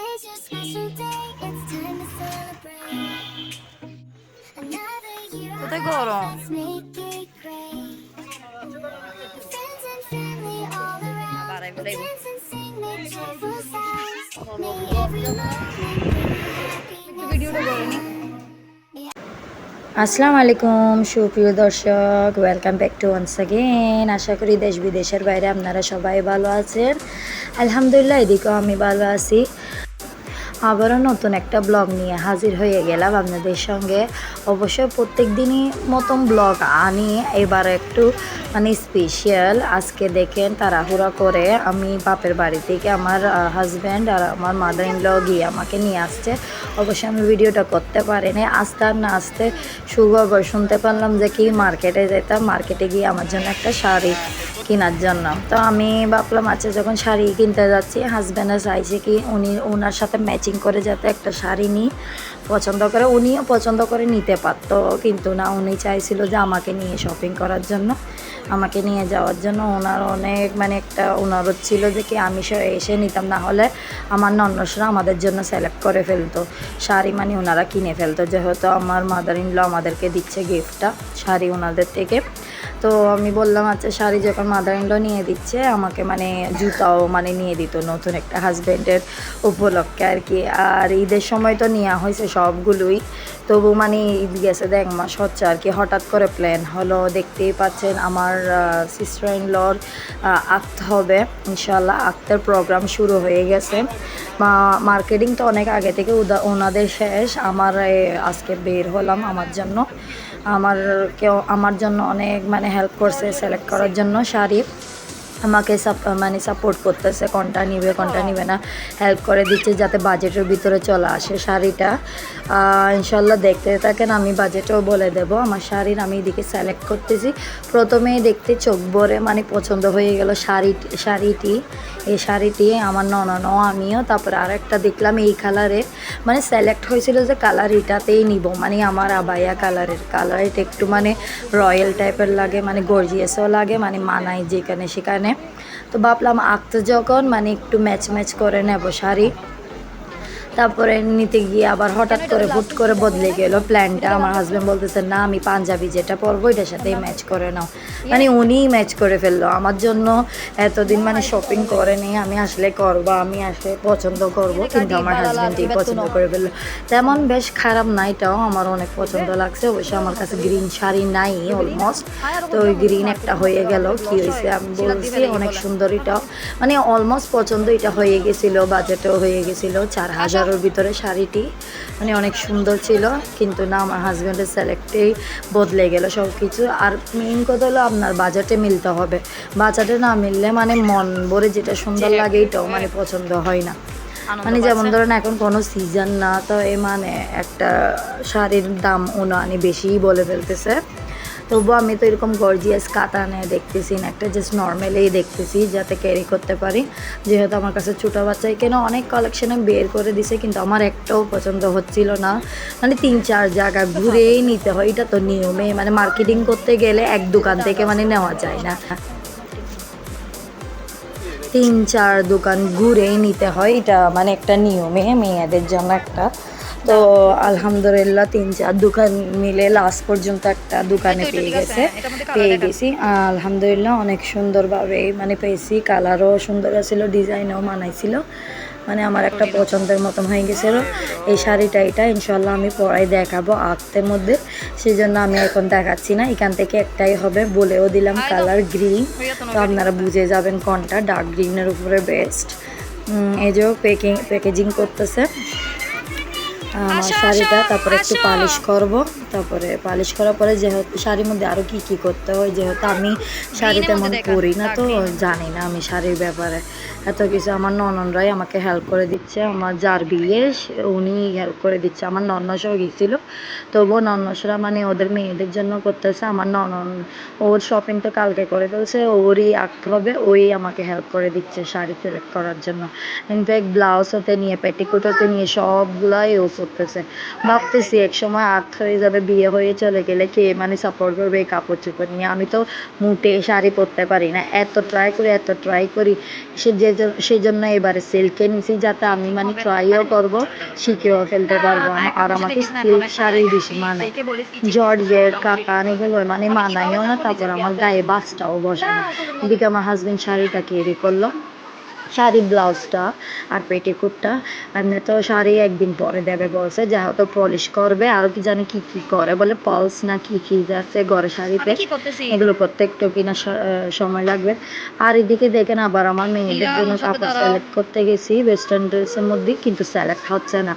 Today's your special day, it's time to celebrate. Another year কোথায় of life, গরম? let's make it great. With friends and family all around, বাড়াই we'll বলে dance and sing, make joyful sounds. May every moment bring you একটু happiness ভিডিওটা and করে নি। fun. আসসালামু আলাইকুম সুপ্রিয় দর্শক, welcome back to once again. আশা করি দেশ বিদেশের বাইরে আপনারা সবাই ভালো আছেন। আলহামদুলিল্লাহ, এদিকেও আমি ভালো আছি। আবারও নতুন একটা ব্লগ নিয়ে হাজির হয়ে গেলাম আপনাদের সঙ্গে। অবশ্যই প্রত্যেক দিনই মতন ব্লগ আনি, এবার একটু মানে স্পেশাল। আজকে দেখেন তাড়াহুড়া করে আমি বাপের বাড়ি থেকে আমার হাজব্যান্ড আর আমার মাদার ইন ল গিয়ে আমাকে নিয়ে আসছে। অবশ্যই আমি ভিডিওটা করতে পারিনি। আস্তে আর না আসতে সুখবর শুনতে পারলাম যে কি মার্কেটে যেতাম, মার্কেটে গিয়ে আমার জন্য একটা শাড়ি কেনার জন্য। তো আমি ভাবলাম আচ্ছা যখন শাড়ি কিনতে যাচ্ছি, হাজব্যান্ডে চাইছে কি ওনার সাথে ম্যাচিং করে যাতে একটা শাড়ি নিই, পছন্দ করে। উনিও পছন্দ করে নিতে পারতো, কিন্তু না, উনি চাইছিল যে আমাকে নিয়ে শপিং করার জন্য, আমাকে নিয়ে যাওয়ার জন্য। ওনার অনেক মানে একটা ওনারও ছিল যে কি আমি এসে নিতাম, না হলে আমার নন্নসরা আমাদের জন্য সিলেক্ট করে ফেলতো শাড়ি, মানে ওনারা কিনে ফেলতো, যেহেতু আমার মাদার ইন ল আমাদেরকে দিচ্ছে গিফটটা শাড়ি ওনাদের থেকে। তো আমি বললাম আচ্ছা শাড়ি যখন মাদার ইন ল নিয়ে দিচ্ছে আমাকে, মানে জুতাও মানে নিয়ে দিত নতুন একটা হাজব্যান্ডের উপলক্ষে আর কি। আর ঈদের সময় তো নেওয়া হয়েছে সবগুলোই, তবু মানে ঈদ গেছে 1 মাস হচ্ছে আর কি। হঠাৎ করে প্ল্যান হলো, দেখতেই পাচ্ছেন আমার সিস্টার ইন লর আঁকতে হবে ইনশাল্লাহ। আঁকতের প্রোগ্রাম শুরু হয়ে গেছে। মার্কেটিং তো অনেক আগে থেকে ওনাদের শেষ। আমার আজকে বের হলাম আমার জন্য। আমার জন্য অনেক মানে হেল্প করছে সিলেক্ট করার জন্য শাড়ি। আমাকে মানে সাপোর্ট করতেছে, কোনটা নিবে না হেল্প করে দিচ্ছে যাতে বাজেটের ভিতরে চলে আসে শাড়িটা। ইনশাল্লাহ দেখতে থাকেন, আমি বাজেটও বলে দেব আমার শাড়ির। আমি এদিকে সিলেক্ট করতেছি। প্রথমেই দেখতে চোখ ভরে মানে পছন্দ হয়ে গেল শাড়িটি। এই শাড়িটি আমার ননদও আমিও। তারপরে আরেকটা দেখলাম এই কালারে, মানে সিলেক্ট হয়েছিল যে কালার এটাতেই নিব, মানে আমার আবায়া কালার এটা একটু মানে রয়্যাল টাইপের লাগে, মানে গর্জিয়াসও লাগে, মানে মানায় যেখানে সেখানে। তো ভাবলাম আঁকতে যখন মানে একটু ম্যাচ করে নেব শাড়ি। তারপরে নিতে গিয়ে আবার হঠাৎ করে হুট করে বদলে গেল প্ল্যানটা। আমার হাজব্যান্ড বলতেছে না, আমি পাঞ্জাবি যেটা পরবো এটার সাথেই ম্যাচ করে নাও, মানে উনিই ম্যাচ করে ফেললো আমার জন্য। এতদিন মানে শপিং করেনি, আমি আসলে করবো, আমি আসলে পছন্দ করব, কিন্তু আমার হাজব্যান্ডই পছন্দ করে ফেললো। তেমন বেশ খারাপ না, এটাও আমার অনেক পছন্দ লাগছে। অবশ্য আমার কাছে গ্রিন শাড়ি নাই অলমোস্ট, তো ওই গ্রিন একটা হয়ে গেল। কি হয়েছে আমি বলছি, অনেক সুন্দর এটাও, মানে অলমোস্ট পছন্দ এটা হয়ে গেছিলো, বাজেটও হয়ে গেছিলো 4000 ভিতরে শাড়িটি, মানে অনেক সুন্দর ছিল। কিন্তু না, আমার হাজব্যান্ডের সিলেক্টেই বদলে গেল সব কিছু। আর মেইন কথা হলো আপনার বাজেটে মিলতে হবে, বাজেটে না মিললে মানে মন ভরে যেটা সুন্দর লাগে এটাও মানে পছন্দ হয় না। মানে যেমন ধরেন এখন কোনো সিজন না, তো মানে একটা শাড়ির দাম উনানি বেশিই বলে ফেলতেছে। তবুও আমি তো এরকম গর্জিয়াস কাতানে দেখতেছি না, একটা জাস্ট নর্মালেই দেখতেছি যাতে ক্যারি করতে পারি। যেহেতু আমার কাছে ছোটো বাচ্চাই কেন অনেক কালেকশানে বের করে দিছে, কিন্তু আমার একটাও পছন্দ হচ্ছিল না। মানে 3-4 জায়গা ঘুরেই নিতে হয়, এটা তো নিয়মে, মানে মার্কেটিং করতে গেলে এক দোকান থেকে মানে নেওয়া যায় না, 3-4 দোকান ঘুরেই নিতে হয়, এটা মানে একটা নিয়মে মেয়েদের জন্য একটা। তো আলহামদুলিল্লাহ 3-4 দোকান মিলে লাস্ট পর্যন্ত একটা দোকানে পেয়ে গেছি। আলহামদুলিল্লাহ অনেক সুন্দরভাবে মানে পেয়েছি, কালারও সুন্দর ছিল, ডিজাইনও মানাইছিল, মানে আমার একটা পছন্দের মতন হয়ে গেছিলো এই শাড়িটা। এটা ইনশাল্লাহ আমি পরাই দেখাবো আঁকতের মধ্যে, সেই জন্য আমি এখন দেখাচ্ছি না। এখান থেকে একটাই হবে, বলেও দিলাম কালার গ্রিন, তো আপনারা বুঝে যাবেন কোনটা। ডার্ক গ্রিনের উপরে বেস্ট। এই যে প্যাকেজিং করতেছে আমার শাড়িটা। তারপরে একটু পালিশ করব, তারপরে পালিশ করার পরে যেহেতু শাড়ির মধ্যে আরও কি করতে হয়, যেহেতু আমি শাড়ি তেমন পরি না, তো জানি না আমি শাড়ির ব্যাপারে এত কিছু। আমার ননদরাই আমাকে হেল্প করে দিচ্ছে, আমার যার বিয়ে উনি হেল্প করে দিচ্ছে। আমার ননদরাও গেছিলো, তবুও ননদরা মানে ওদের মেয়েদের জন্য করতেছে। আমার ননদ ওর শপিং তো কালকে করে ফেলছে, ওরই আঁকতে হবে, ওই আমাকে হেল্প করে দিচ্ছে শাড়ি সিলেক্ট করার জন্য। ইনফ্যাক্ট ব্লাউজ হতে নিয়ে পেটিকোট হতে নিয়ে সবগুলাই ও করতেছে। ভাবতেছি এক সময় আর্ট হয়ে যাবে, বিয়ে হয়ে চলে গেলে কে মানে সাপোর্ট করবে এই কাপড় চোপড় নিয়ে। আমি তো মোটে শাড়ি পরতে পারি না, এত ট্রাই করি সেই জন্য এবারে সিল্কে নিছি, যাতে আমি মানে ট্রাইও করবো, শিখেও ফেলতে পারবো। আর আমাকে সিল্ক শাড়ি বেশি মানায়, জর্জেট কাতান এগুলো মানে মানায়ও না, তারপর আমার গায়ে বাসটাও বসে না। এদিকে আমার হাজবেন্ড শাড়িটা ক্যারি করলো, শাড়ি ব্লাউজটা আর পেটিকোটটা। এমনি তো শাড়ি একদিন পরে দেবে বলছে, যেহেতু পলিশ করবে, আরও কি জানি কি কি করে বলে, পলস না কি কি যাচ্ছে ঘরে শাড়িতে, এগুলো প্রত্যেকটা কিনা সময় লাগবে। আর এদিকে দেখেন আবার আমার মেয়েদের জন্য কাপড় সিলেক্ট করতে গেছি ওয়েস্টার্ন ড্রেসের মধ্যে, কিন্তু সিলেক্ট হচ্ছে না।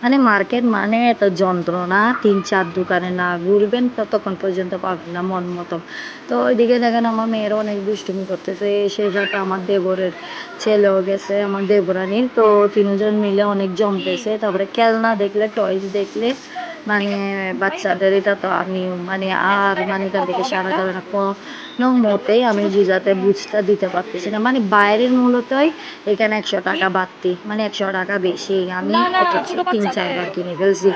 মানে মার্কেট মানে এত যন্ত্রণা, 3-4 দোকানে না ঘুরবেন ততক্ষণ পর্যন্ত পাবেন না মন মতো। তো ওইদিকে দেখেন আমার মেয়েরা অনেক দুষ্টুমি করতেছে, সেই সাথে আমার দেবরের ছেলেও গেছে, আমার দেবরানীর। তো তিনজন মিলে অনেক জমতেছে। তারপরে খেলনা দেখলে, টয়স দেখলে মানে বাচ্চাদের এটা তো আমি মানে আর মানে তাদেরকে সারা করে না কোনো মতেই আমি বুঝাতে বুঝতে দিতে পারতেছি না। মানে বাইরের মূলতই এখানে 100 টাকা বাড়তি, মানে 100 টাকা বেশি। আমি 3-4 বার কিনে ফেলছি।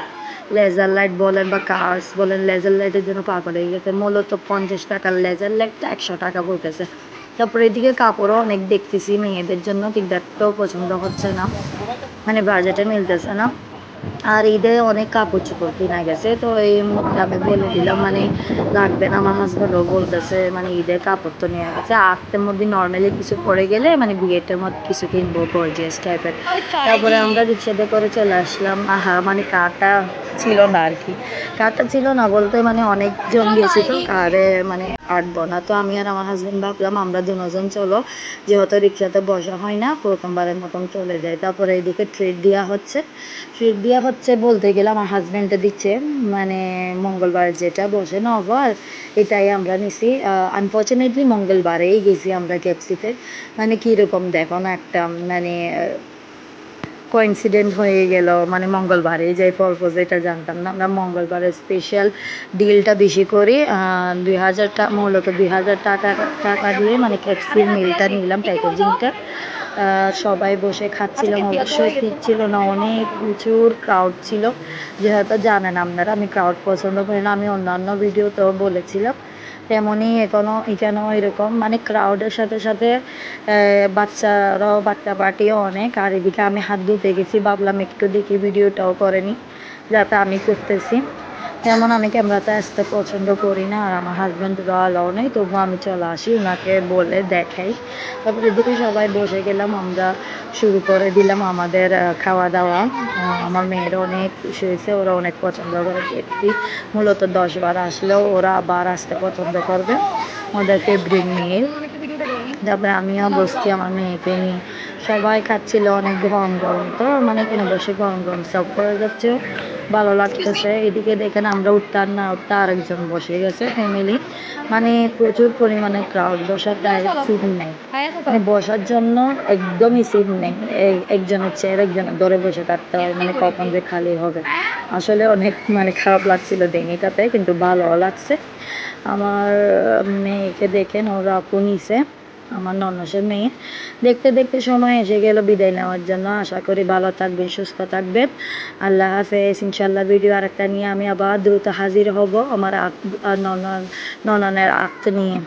লেজার লাইট বলেন বা কার্স বলেন, লেজার লাইটের জন্য পাগল হয়ে গেছে। মূলত 50 টাকার লেজার লাইটটা 100 টাকা বলতেছে। তারপরে এদিকে কাপড়ও অনেক দেখতেছি মেয়েদের জন্য, কিন্তু একটাও পছন্দ হচ্ছে না, মানে বাজেটে মিলতেছে না। আর ঈদে অনেক কাপড় চোপড় কিনা গেছে, তো এই মুহূর্তে আমি বলে দিলাম মানে লাগবে না। আমার হাজব্যান্ডও বলতেছে মানে ঈদের কাপড় তো নিয়ে গেছে, আজকের মধ্যে নর্মালি কিছু পরে গেলে মানে বিয়েটার মধ্যে কিছু কিনবো গর্জিয়াস টাইপের। তারপরে আমরা রিক্সাতে করে চলে আসলাম। মানে কারটা ছিল না আর কি, কারটা ছিল না বলতে মানে অনেকজন গেছি তো কারে মানে আটবো না। তো আমি আর আমার হাজব্যান্ড ভাবলাম আমরা দুজন চলো, যেহেতু রিক্সাতে বসা হয় না, প্রথমবারের মতন চলে যায়। তারপরে এদিকে ট্রিট দেওয়া হচ্ছে বলতে গেলে আমার হাজব্যান্ডে দিচ্ছে, মানে মঙ্গলবার যেটা বসে নগর, এটাই আমরা নিছি। আনফর্চুনেটলি মঙ্গলবারেই গেছি আমরা ক্যাপসিতে। মানে কীরকম দেখো না একটা মানে কোইন্সিডেন্ট হয়ে গেল, মানে মঙ্গলবারে যাই পরপর, এটা জানতাম না। আমরা মঙ্গলবারে স্পেশাল ডিলটা বেশি করি, 2000 টাকা, মূলত 2000 টাকা দিয়ে মানে ক্যাপসির মিলটা নিলাম, প্যাকেজিংটা। সবাই বসে খাচ্ছিলাম, অবশ্যই ঠিক ছিল না, অনেক প্রচুর ক্রাউড ছিল। যেহেতু জানেন আপনারা আমি ক্রাউড পছন্দ করি না, আমি অন্যান্য ভিডিওতেও বলেছিলাম, তেমনই এখানেও এরকম মানে ক্রাউডের সাথে সাথে বাচ্চারাও, বাচ্চা পার্টিও অনেক। আর এদিকে আমি হাত ধুতে গেছি, ভাবলাম একটু দেখি ভিডিওটাও করে নিই, যাতে আমি করতেছি। তেমন আমি ক্যামেরাতে আসতে পছন্দ করি না, আর আমার হাজব্যান্ডেরও অ্যালাউ নেই, তবুও আমি চলে আসি, ওনাকে বলে দেখাই। তারপরে এদিকে সবাই বসে গেলাম, আমরা শুরু করে দিলাম আমাদের খাওয়া দাওয়া। আমার মেয়েরা অনেক খুশি হয়েছে, ওরা অনেক পছন্দ করে দেখছি। মূলত 10 বার আসলেও ওরা আবার আসতে পছন্দ করবে, ওদের ফেভারিট মিল। তারপরে আমিও বসছি আমার মেয়েকে নিয়ে, সবাই খাচ্ছিল অনেক গরম গরম, তো মানে এখানে বসে গরম গরম সার্ভ করে যাচ্ছে, ভালো লাগতেছে। এদিকে দেখেন আমরা উঠতে আর না উঠতে আরেকজন বসে গেছে ফ্যামিলি, মানে প্রচুর পরিমাণে ক্রাউড, বসার ডাইরেক্ট সিট নেই, মানে বসার জন্য একদমই সিট নেই, একজনের চেয়ার একজনের ধরে বসে থাকতে হয়, মানে কখন যে খালি হবে। আসলে অনেক মানে খারাপ লাগছিল দিনটাতে, কিন্তু ভালো লাগছে। আমার মেয়েকে দেখেন, ওরা আপু নিছে, আমার ননসের মেয়ে। দেখতে দেখতে সময় এসে গেল বিদায় নেওয়ার জন্য। আশা করি ভালো থাকবেন, সুস্থ থাকবেন। আল্লাহ হাফেজ। ইনশাল্লাহ ভিডিও আরেকটা নিয়ে আমি আবার দ্রুত হাজির হব আমার নননের আক্ত নিয়ে।